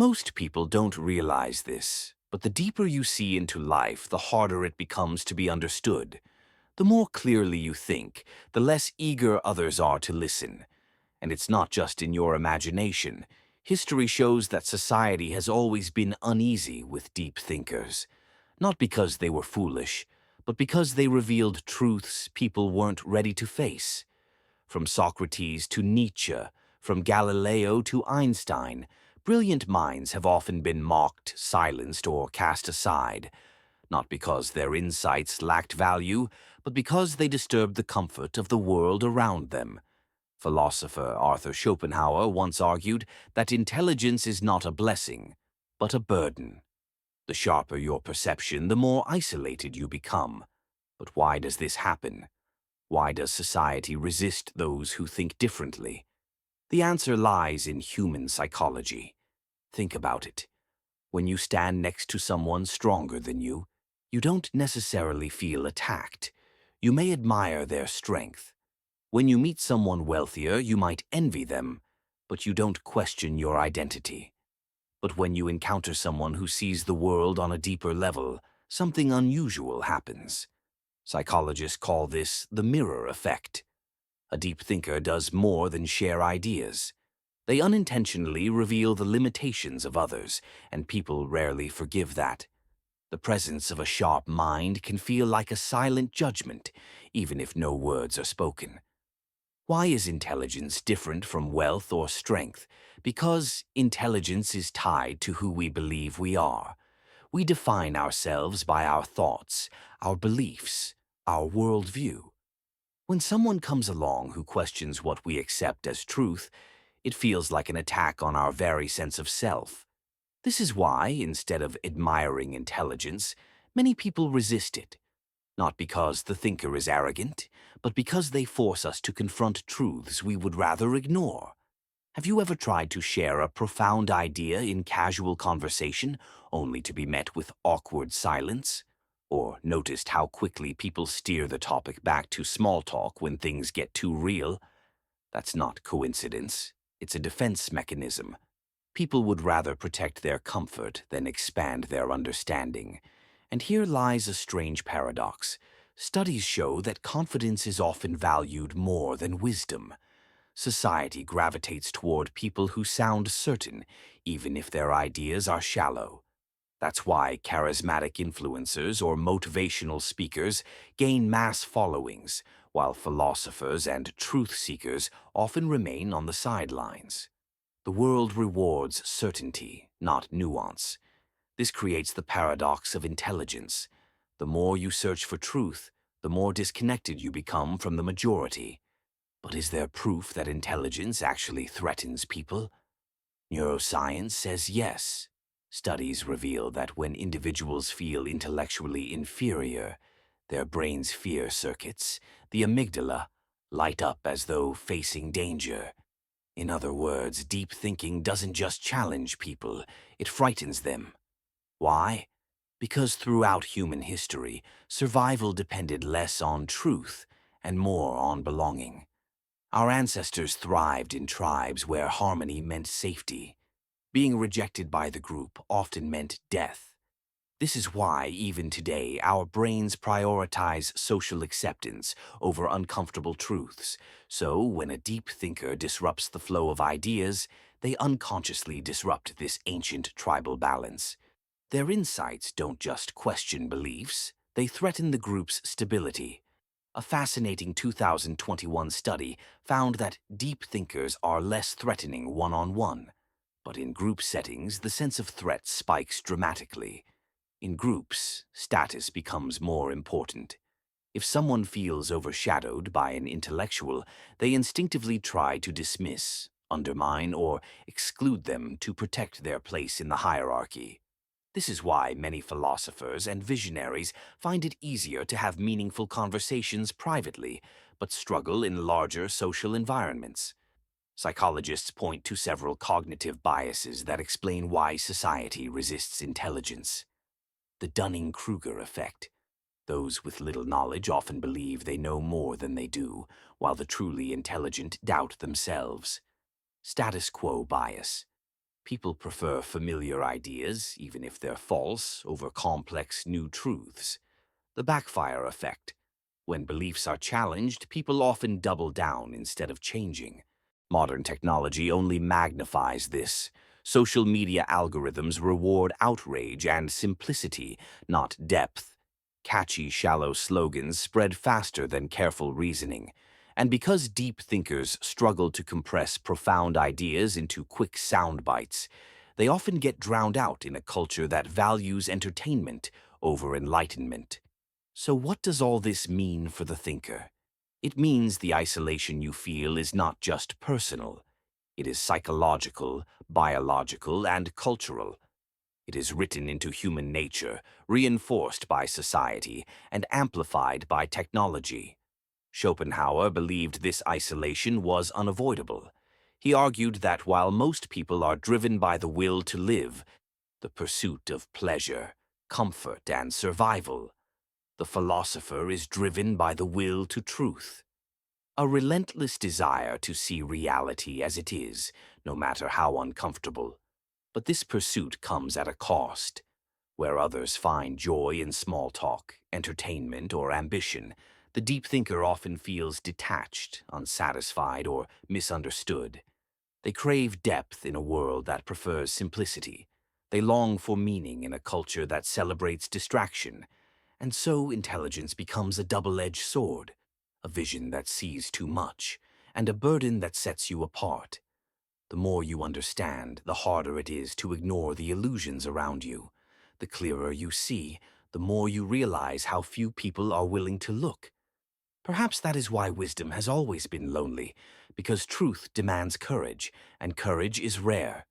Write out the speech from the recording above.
Most people don't realize this, but the deeper you see into life, the harder it becomes to be understood. The more clearly you think, the less eager others are to listen. And it's not just in your imagination. History shows that society has always been uneasy with deep thinkers. Not because they were foolish, but because they revealed truths people weren't ready to face. From Socrates to Nietzsche, from Galileo to Einstein, brilliant minds have often been mocked, silenced, or cast aside, not because their insights lacked value, but because they disturbed the comfort of the world around them. Philosopher Arthur Schopenhauer once argued that intelligence is not a blessing, but a burden. The sharper your perception, the more isolated you become. But why does this happen? Why does society resist those who think differently? The answer lies in human psychology. Think about it. When you stand next to someone stronger than you, you don't necessarily feel attacked. You may admire their strength. When you meet someone wealthier, you might envy them, but you don't question your identity. But when you encounter someone who sees the world on a deeper level, something unusual happens. Psychologists call this the mirror effect. A deep thinker does more than share ideas. They unintentionally reveal the limitations of others, and people rarely forgive that. The presence of a sharp mind can feel like a silent judgment, even if no words are spoken. Why is intelligence different from wealth or strength? Because intelligence is tied to who we believe we are. We define ourselves by our thoughts, our beliefs, our worldview. When someone comes along who questions what we accept as truth, it feels like an attack on our very sense of self. This is why, instead of admiring intelligence, many people resist it. Not because the thinker is arrogant, but because they force us to confront truths we would rather ignore. Have you ever tried to share a profound idea in casual conversation, only to be met with awkward silence? Or noticed how quickly people steer the topic back to small talk when things get too real? That's not coincidence. It's a defense mechanism. People would rather protect their comfort than expand their understanding. And here lies a strange paradox. Studies show that confidence is often valued more than wisdom. Society gravitates toward people who sound certain, even if their ideas are shallow. That's why charismatic influencers or motivational speakers gain mass followings, while philosophers and truth seekers often remain on the sidelines. The world rewards certainty, not nuance. This creates the paradox of intelligence. The more you search for truth, the more disconnected you become from the majority. But is there proof that intelligence actually threatens people? Neuroscience says yes. Studies reveal that when individuals feel intellectually inferior, their brain's fear circuits, the amygdala, light up as though facing danger. In other words, deep thinking doesn't just challenge people, it frightens them. Why? Because throughout human history, survival depended less on truth and more on belonging. Our ancestors thrived in tribes where harmony meant safety. Being rejected by the group often meant death. This is why, even today, our brains prioritize social acceptance over uncomfortable truths. So, when a deep thinker disrupts the flow of ideas, they unconsciously disrupt this ancient tribal balance. Their insights don't just question beliefs, they threaten the group's stability. A fascinating 2021 study found that deep thinkers are less threatening one-on-one. But in group settings, the sense of threat spikes dramatically. In groups, status becomes more important. If someone feels overshadowed by an intellectual, they instinctively try to dismiss, undermine, or exclude them to protect their place in the hierarchy. This is why many philosophers and visionaries find it easier to have meaningful conversations privately, but struggle in larger social environments. Psychologists point to several cognitive biases that explain why society resists intelligence. The Dunning-Kruger effect. Those with little knowledge often believe they know more than they do, while the truly intelligent doubt themselves. Status quo bias. People prefer familiar ideas, even if they're false, over complex new truths. The backfire effect. When beliefs are challenged, people often double down instead of changing. Modern technology only magnifies this. Social media algorithms reward outrage and simplicity, not depth. Catchy, shallow slogans spread faster than careful reasoning. And because deep thinkers struggle to compress profound ideas into quick sound bites, they often get drowned out in a culture that values entertainment over enlightenment. So what does all this mean for the thinker? It means the isolation you feel is not just personal. It is psychological, biological, and cultural. It is written into human nature, reinforced by society, and amplified by technology. Schopenhauer believed this isolation was unavoidable. He argued that while most people are driven by the will to live, the pursuit of pleasure, comfort, and survival, the philosopher is driven by the will to truth. A relentless desire to see reality as it is, no matter how uncomfortable. But this pursuit comes at a cost. Where others find joy in small talk, entertainment, or ambition, the deep thinker often feels detached, unsatisfied, or misunderstood. They crave depth in a world that prefers simplicity. They long for meaning in a culture that celebrates distraction. And so intelligence becomes a double-edged sword, a vision that sees too much, and a burden that sets you apart. The more you understand, the harder it is to ignore the illusions around you. The clearer you see, the more you realize how few people are willing to look. Perhaps that is why wisdom has always been lonely, because truth demands courage, and courage is rare.